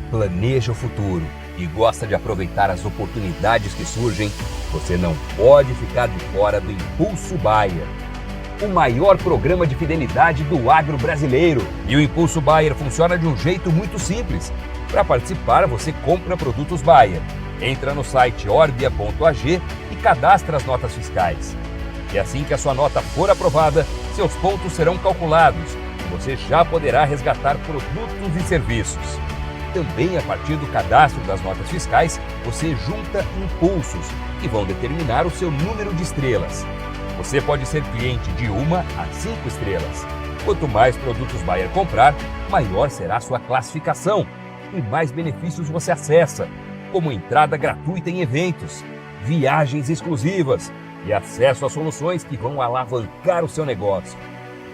Planeja o futuro e gosta de aproveitar as oportunidades que surgem, você não pode ficar de fora do Impulso Bayer, o maior programa de fidelidade do agro brasileiro. E o Impulso Bayer funciona de um jeito muito simples. Para participar, você compra produtos Bayer, entra no site orbia.ag e cadastra as notas fiscais. E assim que a sua nota for aprovada, seus pontos serão calculados e você já poderá resgatar produtos e serviços. Também a partir do cadastro das notas fiscais, você junta impulsos, que vão determinar o seu número de estrelas. Você pode ser cliente de 1 a 5 estrelas. Quanto mais produtos Bayer comprar, maior será a sua classificação e mais benefícios você acessa, como entrada gratuita em eventos, viagens exclusivas e acesso a soluções que vão alavancar o seu negócio.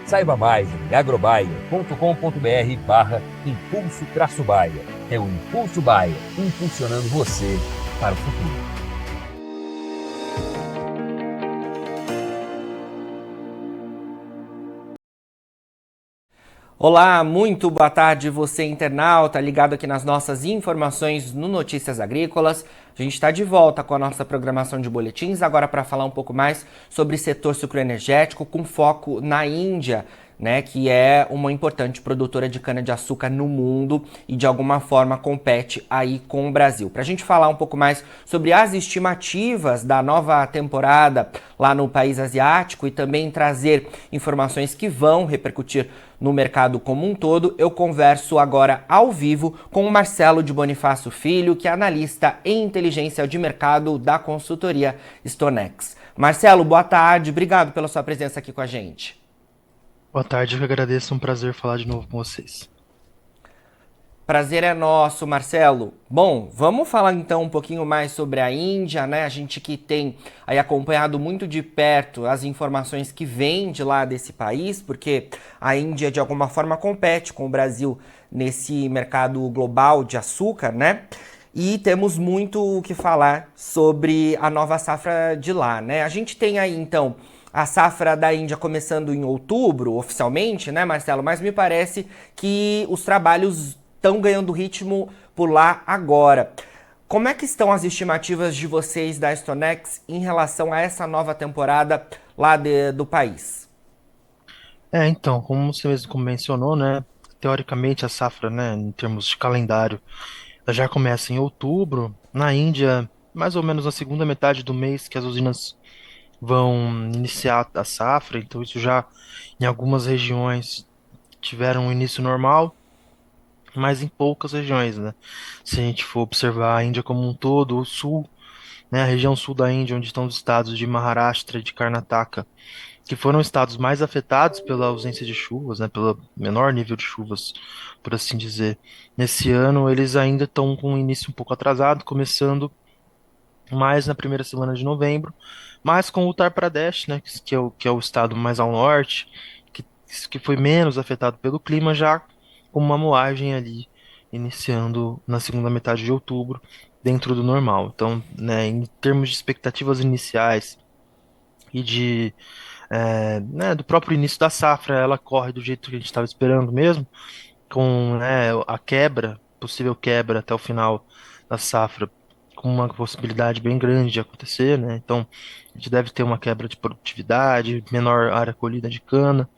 Saiba mais em agrobayer.com.br/impulso-bayer. É o Impulso Bayer, impulsionando você para o futuro. Olá, muito boa tarde você internauta, ligado aqui nas nossas informações no Notícias Agrícolas. A gente está de volta com a nossa programação de boletins, agora para falar um pouco mais sobre setor sucroenergético com foco na Índia, né, que é uma importante produtora de cana-de-açúcar no mundo e de alguma forma compete aí com o Brasil. Para a gente falar um pouco mais sobre as estimativas da nova temporada lá no país asiático e também trazer informações que vão repercutir no mercado como um todo, eu converso agora ao vivo com o Marcelo de Bonifácio Filho, que é analista em inteligência de mercado da consultoria Stonex. Marcelo, boa tarde, obrigado pela sua presença aqui com a gente. Boa tarde, eu agradeço, é um prazer falar de novo com vocês. Prazer é nosso, Marcelo. Bom, vamos falar então um pouquinho mais sobre a Índia, né? A gente que tem aí acompanhado muito de perto as informações que vêm de lá desse país, porque a Índia de alguma forma compete com o Brasil nesse mercado global de açúcar, né? E temos muito o que falar sobre a nova safra de lá, né? A gente tem aí então a safra da Índia começando em outubro, oficialmente, né, Marcelo? Mas me parece que os trabalhos estão ganhando ritmo por lá agora. Como é que estão as estimativas de vocês da Stonex em relação a essa nova temporada lá do país? Então, como você mesmo mencionou, né, teoricamente a safra, né, em termos de calendário, ela já começa em outubro. Na Índia, mais ou menos na segunda metade do mês que as usinas vão iniciar a safra, então isso já em algumas regiões tiveram um início normal, mas em poucas regiões, né? Se a gente for observar a Índia como um todo, o sul, né, a região sul da Índia, onde estão os estados de Maharashtra e de Karnataka, que foram estados mais afetados pela ausência de chuvas, né, pelo menor nível de chuvas, por assim dizer. Nesse ano, eles ainda estão com um início um pouco atrasado, começando mais na primeira semana de novembro, mas com o Uttar Pradesh, né, que é o estado mais ao norte, que, que foi menos afetado pelo clima, já com uma moagem ali, iniciando na segunda metade de outubro, dentro do normal. Então, né, em termos de expectativas iniciais e de né, do próprio início da safra, ela corre do jeito que a gente estava esperando mesmo, com né, a quebra, possível quebra até o final da safra, com uma possibilidade bem grande de acontecer, né? Então, a gente deve ter uma quebra de produtividade, menor área colhida de cana,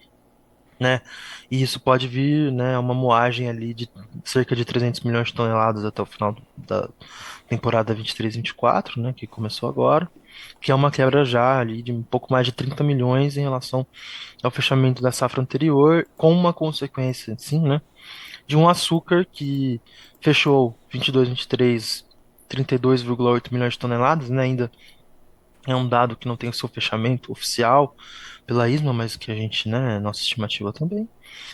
né? E isso pode vir, né, uma moagem ali de cerca de 300 milhões de toneladas até o final da temporada 23-24, né, que começou agora, que é uma quebra já ali de um pouco mais de 30 milhões em relação ao fechamento da safra anterior, com uma consequência, sim, né, de um açúcar que fechou 22-23 32,8 milhões de toneladas, né, ainda é um dado que não tem o seu fechamento oficial pela ISMA, mas que a gente, né, nossa estimativa também.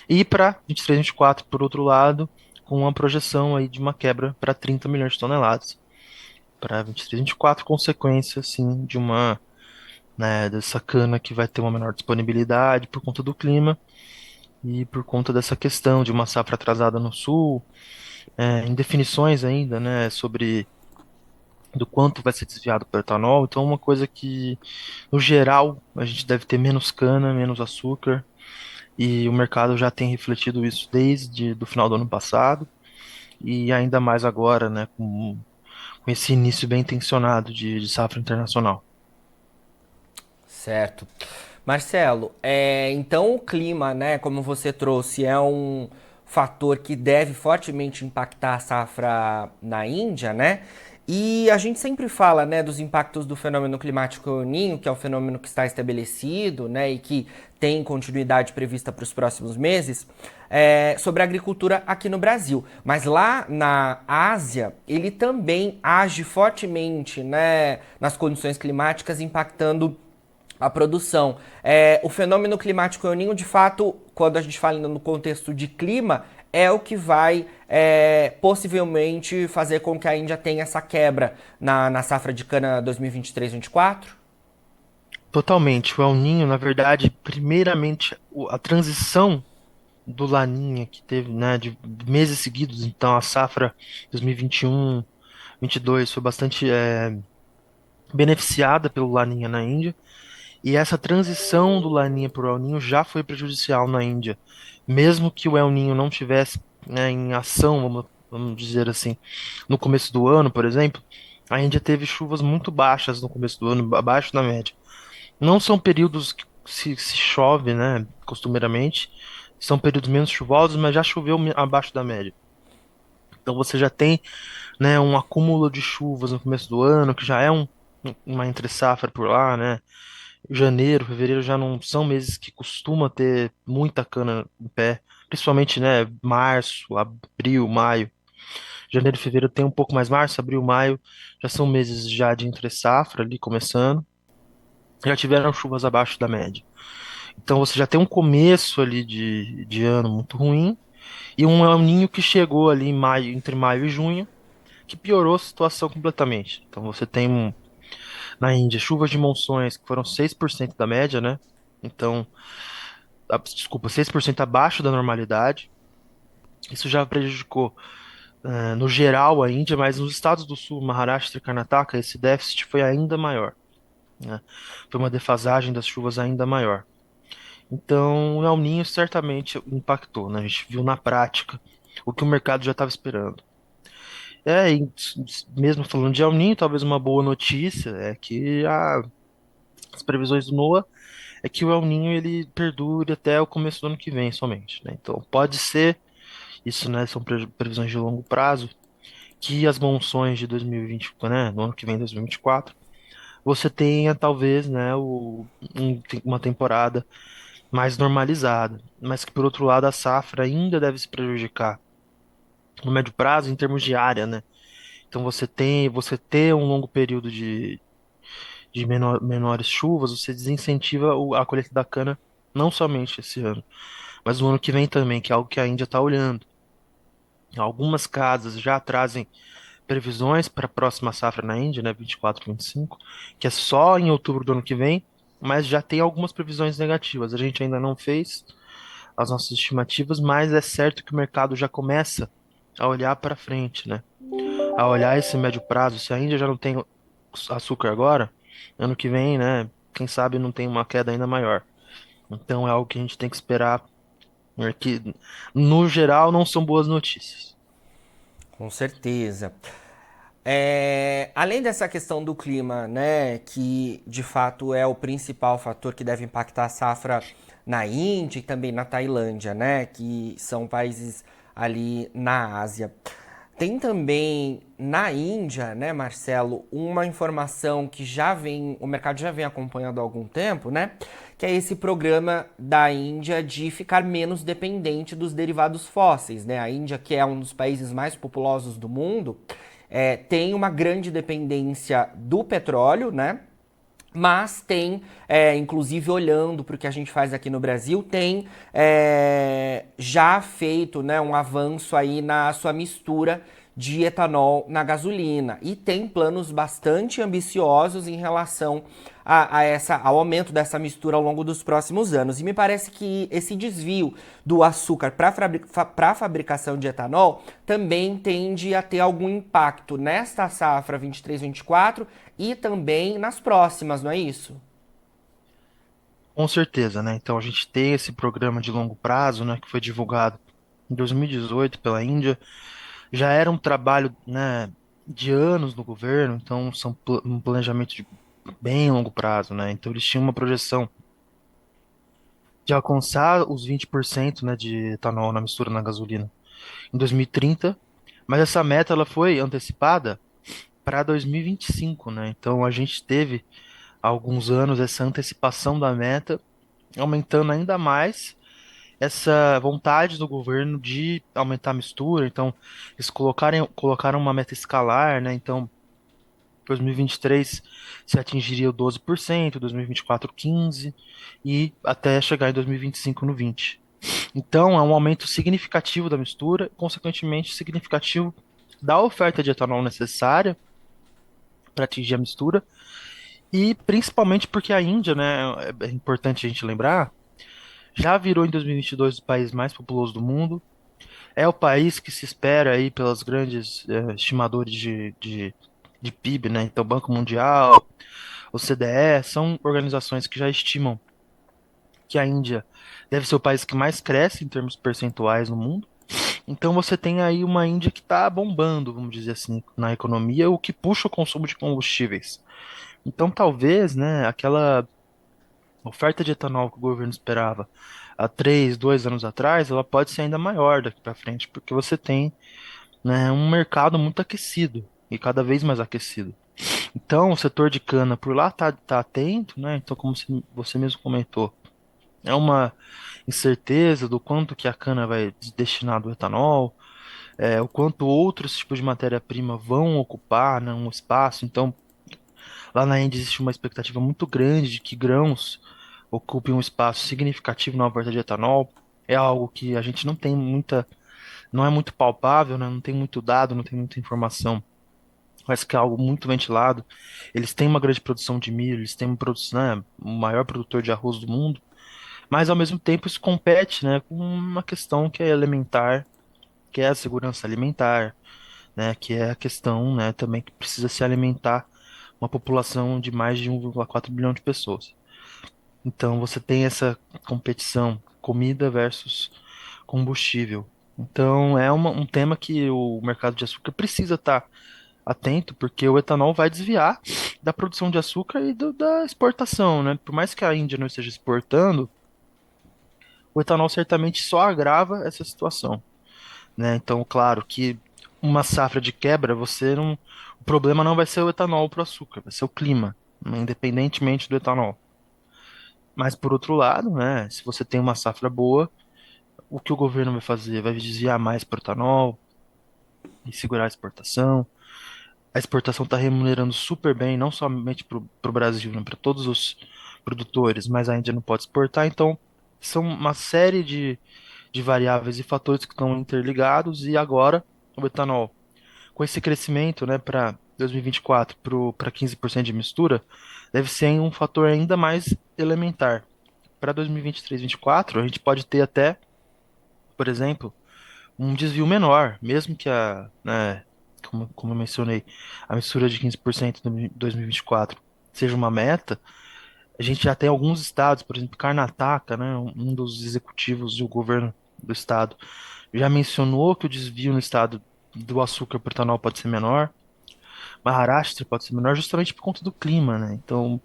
E para 23-24, por outro lado, com uma projeção aí de uma quebra para 30 milhões de toneladas. Para 23-24, consequência, assim, de uma, né, dessa cana que vai ter uma menor disponibilidade por conta do clima e por conta dessa questão de uma safra atrasada no sul, indefinições ainda, né, sobre do quanto vai ser desviado para o etanol. Então, uma coisa que, no geral, a gente deve ter menos cana, menos açúcar, e o mercado já tem refletido isso desde do final do ano passado. e ainda mais agora, né, com esse início bem intencionado de safra internacional. Certo. Marcelo, então o clima, né, como você trouxe, é um fator que deve fortemente impactar a safra na Índia, né? E a gente sempre fala, né, dos impactos do fenômeno climático El Niño, que é um fenômeno que está estabelecido, né, e que tem continuidade prevista para os próximos meses, sobre a agricultura aqui no Brasil. Mas lá na Ásia, ele também age fortemente, né, nas condições climáticas, impactando a produção. O fenômeno climático El Niño, de fato, quando a gente fala no contexto de clima, é o que vai possivelmente fazer com que a Índia tenha essa quebra na safra de cana 2023-24? Totalmente. O El Niño, na verdade, primeiramente, a transição do Laninha que teve, né, de meses seguidos, então a safra 2021, 22 foi bastante beneficiada pelo Laninha na Índia, e essa transição do Laninha para o El Niño já foi prejudicial na Índia, mesmo que o El Niño não tivesse, né, em ação, vamos dizer assim, no começo do ano, por exemplo, a Índia teve chuvas muito baixas no começo do ano, abaixo da média. Não são períodos que se chove, né, costumeiramente, são períodos menos chuvosos, mas já choveu abaixo da média. Então você já tem, né, um acúmulo de chuvas no começo do ano, que já é uma entre-safra por lá, né? Janeiro, fevereiro já não são meses que costuma ter muita cana em pé, principalmente, né, março, abril, maio. Janeiro e fevereiro tem um pouco mais, março, abril, maio já são meses já de entre-safra ali começando. Já tiveram chuvas abaixo da média. Então você já tem um começo ali de ano muito ruim e um El Niño que chegou ali em maio, entre maio e junho, que piorou a situação completamente. Então você tem na Índia chuvas de monções que foram 6% da média, né? Então, desculpa, 6% abaixo da normalidade. Isso já prejudicou, no geral, a Índia, mas nos estados do sul, Maharashtra e Karnataka, esse déficit foi ainda maior, né? Foi uma defasagem das chuvas ainda maior. Então, o El Niño certamente impactou, né? A gente viu na prática o que o mercado já estava esperando. E mesmo falando de El Niño, talvez uma boa notícia é que as previsões do NOAA é que o El Niño ele perdure até o começo do ano que vem somente, né? Então, pode ser, isso, né, são previsões de longo prazo, que as monções de 2020, né, no ano que vem, 2024, você tenha talvez, né, uma temporada mais normalizada, mas que por outro lado a safra ainda deve se prejudicar no médio prazo em termos de área, né? Então você ter um longo período de menores chuvas, você desincentiva a colheita da cana não somente esse ano, mas no ano que vem também, que é algo que a Índia está olhando. Algumas casas já trazem previsões para a próxima safra na Índia, né, 24, 25, que é só em outubro do ano que vem, mas já tem algumas previsões negativas. A gente ainda não fez as nossas estimativas, mas é certo que o mercado já começa a olhar para frente, né? A olhar esse médio prazo. Se a Índia já não tem açúcar agora, ano que vem, né? Quem sabe não tem uma queda ainda maior. Então é algo que a gente tem que esperar, né, que no geral não são boas notícias. Com certeza. Além dessa questão do clima, né, que de fato é o principal fator que deve impactar a safra na Índia e também na Tailândia, né, que são países ali na Ásia. Tem também na Índia, né, Marcelo, uma informação que o mercado já vem acompanhando há algum tempo, né, que é esse programa da Índia de ficar menos dependente dos derivados fósseis, né? A Índia, que é um dos países mais populosos do mundo, tem uma grande dependência do petróleo, né? Mas tem, inclusive olhando para o que a gente faz aqui no Brasil, tem já feito, né, um avanço aí na sua mistura de etanol na gasolina e tem planos bastante ambiciosos em relação ao aumento dessa mistura ao longo dos próximos anos. E me parece que esse desvio do açúcar para a fabricação de etanol também tende a ter algum impacto nesta safra 23-24 e também nas próximas, não é isso? Com certeza, né? Então a gente tem esse programa de longo prazo, né, que foi divulgado em 2018 pela Índia, Já era um trabalho, né, de anos no governo, então são um planejamento de bem longo prazo, né? Então eles tinham uma projeção de alcançar os 20%, né, de etanol na mistura na gasolina em 2030, mas essa meta ela foi antecipada para 2025, né? Então a gente teve há alguns anos essa antecipação da meta, aumentando ainda mais essa vontade do governo de aumentar a mistura. Então eles colocaram uma meta escalar, né? Então 2023 se atingiria o 12%, 2024 15% e até chegar em 2025 no 20%. Então é um aumento significativo da mistura, consequentemente significativo da oferta de etanol necessária para atingir a mistura, e principalmente porque a Índia, né, é importante a gente lembrar, já virou em 2022 o país mais populoso do mundo, é o país que se espera aí pelas grandes estimadores de PIB, né? Então, Banco Mundial, o CDE, são organizações que já estimam que a Índia deve ser o país que mais cresce em termos percentuais no mundo. Então você tem aí uma Índia que está bombando, vamos dizer assim, na economia, o que puxa o consumo de combustíveis. Então talvez, né, aquela oferta de etanol que o governo esperava há 2 anos atrás, ela pode ser ainda maior daqui para frente, porque você tem, né, um mercado muito aquecido e cada vez mais aquecido. Então o setor de cana por lá tá atento, né? Então como você mesmo comentou, é uma incerteza do quanto que a cana vai destinar do etanol, o quanto outros tipos de matéria-prima vão ocupar, né, um espaço. Então, lá na Índia existe uma expectativa muito grande de que grãos ocupem um espaço significativo na oferta de etanol. É algo que a gente não tem muita, não é muito palpável, né, não tem muito dado, não tem muita informação. Mas que é algo muito ventilado. Eles têm uma grande produção de milho, eles têm uma produção, né, o maior produtor de arroz do mundo. Mas ao mesmo tempo isso compete, né, com uma questão que é elementar, que é a segurança alimentar, né, que é a questão, né, também que precisa se alimentar uma população de mais de 1,4 bilhão de pessoas. Então você tem essa competição, comida versus combustível. Então é um tema que o mercado de açúcar precisa estar atento, porque o etanol vai desviar da produção de açúcar e da exportação, né? Por mais que a Índia não esteja exportando, o etanol certamente só agrava essa situação, né? Então, claro que uma safra de quebra, você não, o problema não vai ser o etanol para o açúcar, vai ser o clima, né, independentemente do etanol. Mas por outro lado, né, se você tem uma safra boa, o que o governo vai fazer? Vai desviar mais para o etanol e segurar a exportação. A exportação está remunerando super bem, não somente para o Brasil, né, para todos os produtores, mas a Índia não pode exportar, então são uma série de variáveis e fatores que estão interligados, e agora o etanol, com esse crescimento, né, para 2024 para 15% de mistura, deve ser um fator ainda mais elementar. Para 2023 e 2024, a gente pode ter até, por exemplo, um desvio menor, mesmo que né, como eu mencionei, a mistura de 15% em 2024 seja uma meta. A gente já tem alguns estados, por exemplo, Karnataka, né, um dos executivos do governo do estado, já mencionou que o desvio no estado do açúcar por etanol pode ser menor. Maharashtra pode ser menor justamente por conta do clima, né? Então,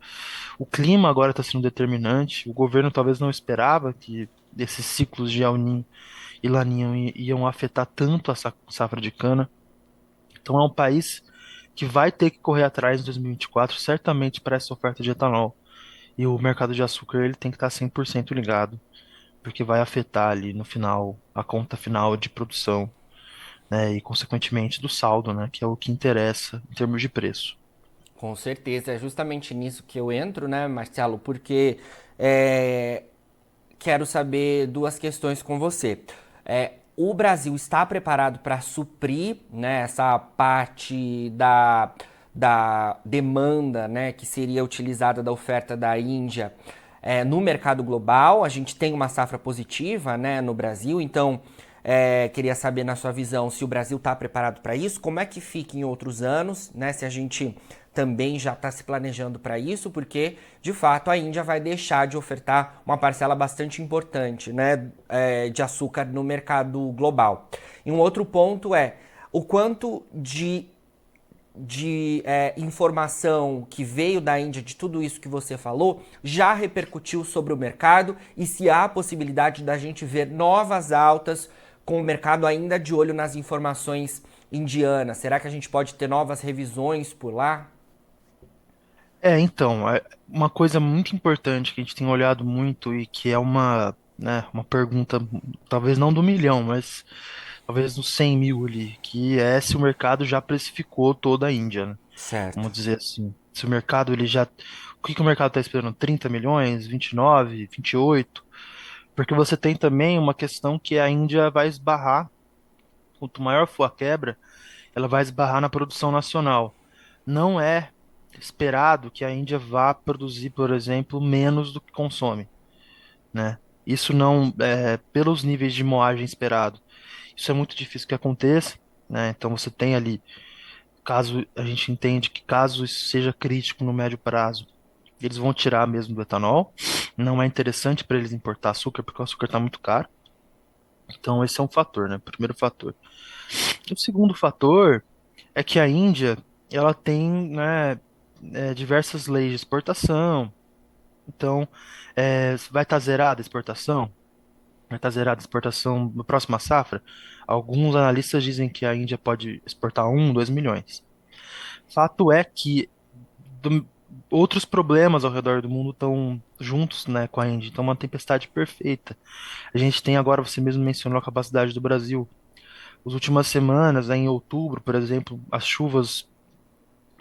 o clima agora está sendo determinante. O governo talvez não esperava que esses ciclos de El Niño e Laninha iam afetar tanto a safra de cana. Então, é um país que vai ter que correr atrás em 2024, certamente para essa oferta de etanol. E o mercado de açúcar ele tem que estar 100% ligado, porque vai afetar ali no final a conta final de produção, né, e consequentemente do saldo, né, que é o que interessa em termos de preço. Com certeza, é justamente nisso que eu entro, né, Marcelo? Porque é, quero saber duas questões com você. O Brasil está preparado para suprir, né, essa parte da demanda, né, que seria utilizada da oferta da Índia no mercado global? A gente tem uma safra positiva, né, no Brasil, então queria saber na sua visão se o Brasil está preparado para isso, como é que fica em outros anos, né, se a gente também já está se planejando para isso, porque de fato a Índia vai deixar de ofertar uma parcela bastante importante, né, de açúcar no mercado global. E um outro ponto o quanto de informação que veio da Índia, de tudo isso que você falou, já repercutiu sobre o mercado e se há a possibilidade da gente ver novas altas com o mercado ainda de olho nas informações indianas. Será que a gente pode ter novas revisões por lá? Então, uma coisa muito importante que a gente tem olhado muito e que é uma pergunta, talvez não do milhão, mas talvez dos 100 mil ali, que é se o mercado já precificou toda a Índia, né? Certo. Vamos dizer assim. Se o mercado ele já. O que que o mercado está esperando? 30 milhões, 29, 28? Porque você tem também uma questão que a Índia vai esbarrar, quanto maior for a quebra, ela vai esbarrar na produção nacional. Não é esperado que a Índia vá produzir, por exemplo, menos do que consome, né? Isso não é pelos níveis de moagem esperado. Isso é muito difícil que aconteça, né? Então você tem ali, caso a gente entende que caso isso seja crítico no médio prazo, eles vão tirar mesmo do etanol. Não é interessante para eles importar açúcar porque o açúcar está muito caro. Então esse é um fator, né? Primeiro fator. O segundo fator é que a Índia ela tem, né, diversas leis de exportação. Então, vai estar zerada a exportação? Vai estar zerada a exportação na próxima safra? Alguns analistas dizem que a Índia pode exportar 2 milhões. Fato é que do- outros problemas ao redor do mundo estão juntos, né, com a Índia. Então, é uma tempestade perfeita. A gente tem agora, você mesmo mencionou a capacidade do Brasil. As últimas semanas, em outubro, por exemplo, as chuvas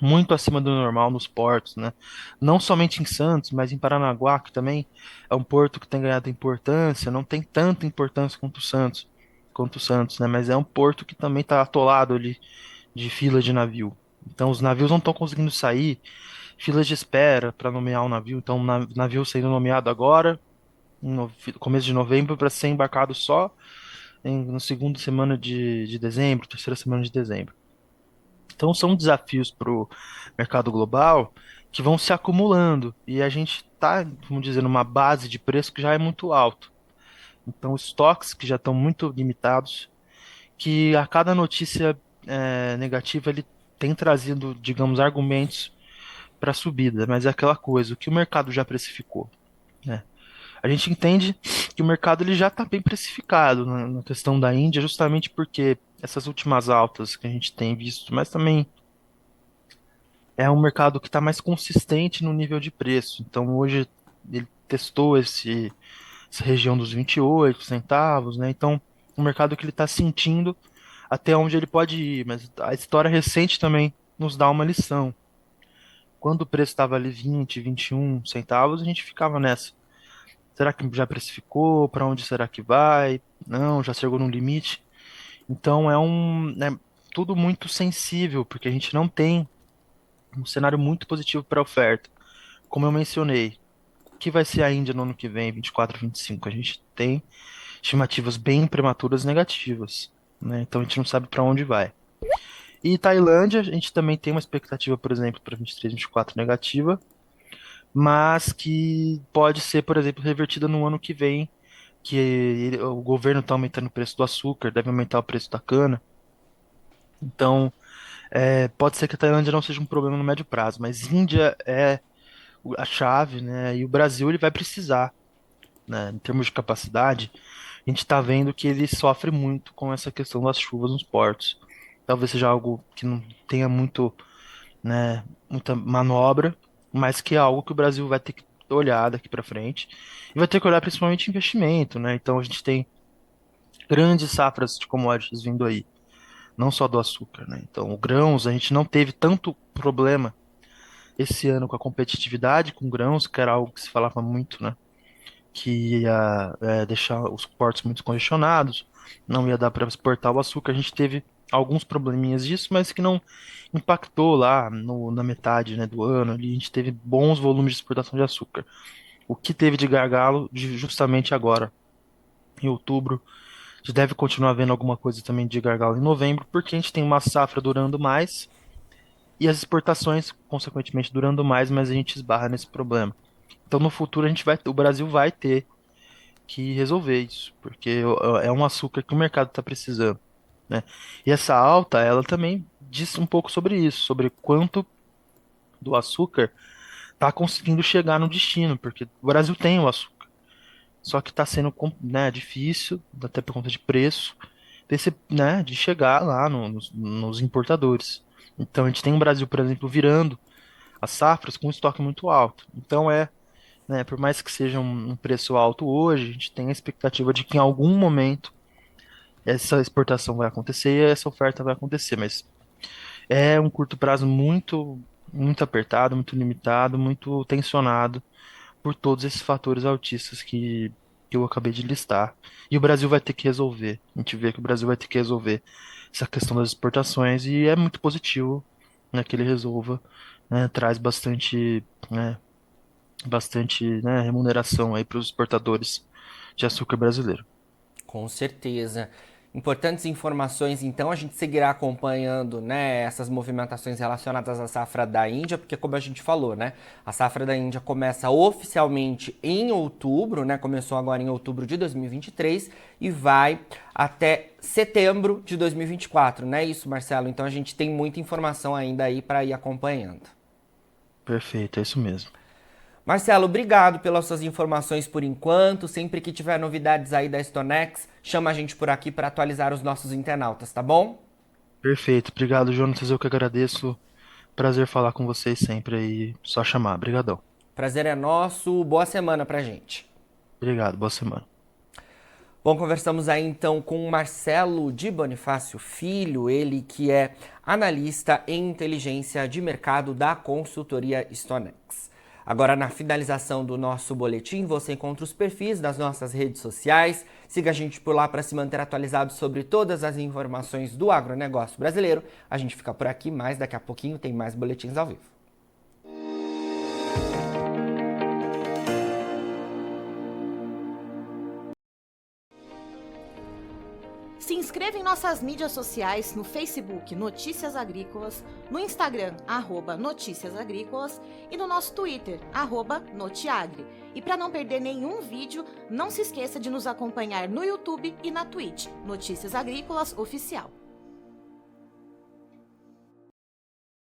muito acima do normal nos portos, né? Não somente em Santos, mas em Paranaguá, que também é um porto que tem ganhado importância, não tem tanta importância quanto o Santos, né? Mas é um porto que também está atolado ali de fila de navio. Então os navios não estão conseguindo sair, filas de espera para nomear um navio. Então navio sendo nomeado agora, começo de novembro, para ser embarcado só no segundo semana de dezembro, terceira semana de dezembro. Então são desafios para o mercado global que vão se acumulando e a gente está, vamos dizer, numa base de preço que já é muito alto. Então estoques que já estão muito limitados, que a cada notícia negativa ele tem trazido, digamos, argumentos para a subida, mas é aquela coisa, o que o mercado já precificou, né? A gente entende que o mercado ele já está bem precificado na questão da Índia, justamente porque essas últimas altas que a gente tem visto, mas também é um mercado que está mais consistente no nível de preço. Então hoje ele testou essa região dos 28 centavos, né? Então um mercado que ele está sentindo até onde ele pode ir. Mas a história recente também nos dá uma lição. Quando o preço estava ali 20, 21 centavos, a gente ficava nessa. Será que já precificou? Para onde será que vai? Não, já chegou no limite. Então é tudo muito sensível, porque a gente não tem um cenário muito positivo para a oferta. Como eu mencionei, o que vai ser a Índia no ano que vem, 24, 25? A gente tem estimativas bem prematuras negativas, né? Então a gente não sabe para onde vai. E Tailândia, a gente também tem uma expectativa, por exemplo, para 23, 24 negativa, mas que pode ser, por exemplo, revertida no ano que vem, que o governo está aumentando o preço do açúcar, deve aumentar o preço da cana. Então, pode ser que a Tailândia não seja um problema no médio prazo, mas Índia é a chave, né? E o Brasil ele vai precisar, né? Em termos de capacidade, a gente está vendo que ele sofre muito com essa questão das chuvas nos portos. Talvez seja algo que não tenha muito, né, muita manobra, mas que é algo que o Brasil vai ter que olhar daqui para frente e vai ter que olhar principalmente investimento, né? Então a gente tem grandes safras de commodities vindo aí, não só do açúcar, né? Então, o grãos, a gente não teve tanto problema esse ano com a competitividade com grãos, que era algo que se falava muito, né? Que ia deixar os portos muito congestionados, não ia dar para exportar o açúcar. A gente teve alguns probleminhas disso, mas que não impactou lá na metade, né, do ano. Ali, a gente teve bons volumes de exportação de açúcar. O que teve de gargalo justamente agora, em outubro, a gente deve continuar vendo alguma coisa também de gargalo em novembro, porque a gente tem uma safra durando mais e as exportações, consequentemente, durando mais, mas a gente esbarra nesse problema. Então, no futuro, o Brasil vai ter que resolver isso, porque é um açúcar que o mercado está precisando. né? E essa alta, ela também diz um pouco sobre isso, sobre quanto do açúcar está conseguindo chegar no destino, porque o Brasil tem o açúcar, só que está sendo, né, difícil, até por conta de preço, né, de chegar lá nos importadores. Então a gente tem um Brasil, por exemplo, virando as safras com um estoque muito alto. Então né, por mais que seja um preço alto hoje, a gente tem a expectativa de que em algum momento essa exportação vai acontecer e essa oferta vai acontecer, mas é um curto prazo muito apertado, muito limitado, muito tensionado por todos esses fatores altistas que eu acabei de listar. E o Brasil vai ter que resolver. A gente vê que o Brasil vai ter que resolver essa questão das exportações e é muito positivo, né, que ele resolva, né, traz bastante, né, remuneração aí para os exportadores de açúcar brasileiro. Com certeza. Importantes informações, então a gente seguirá acompanhando, né, essas movimentações relacionadas à safra da Índia, porque como a gente falou, né, a safra da Índia começa oficialmente em outubro, né, começou agora em outubro de 2023 e vai até setembro de 2024, né, isso, Marcelo? Então a gente tem muita informação ainda aí para ir acompanhando. Perfeito, é isso mesmo. Marcelo, obrigado pelas suas informações por enquanto. Sempre que tiver novidades aí da Stonex, chama a gente por aqui para atualizar os nossos internautas, tá bom? Perfeito, obrigado, Jonas, eu que agradeço. Prazer falar com vocês sempre aí, só chamar. Obrigadão. Prazer é nosso. Boa semana pra gente. Obrigado, boa semana. Bom, conversamos aí então com o Marcelo de Bonifácio Filho, ele que é analista em inteligência de mercado da consultoria Stonex. Agora, na finalização do nosso boletim, você encontra os perfis das nossas redes sociais. Siga a gente por lá para se manter atualizado sobre todas as informações do agronegócio brasileiro. A gente fica por aqui, mas daqui a pouquinho tem mais boletins ao vivo. Se inscreva em nossas mídias sociais no Facebook Notícias Agrícolas, no Instagram @Notícias Agrícolas e no nosso Twitter @Notiagre. E para não perder nenhum vídeo, não se esqueça de nos acompanhar no YouTube e na Twitch Notícias Agrícolas Oficial.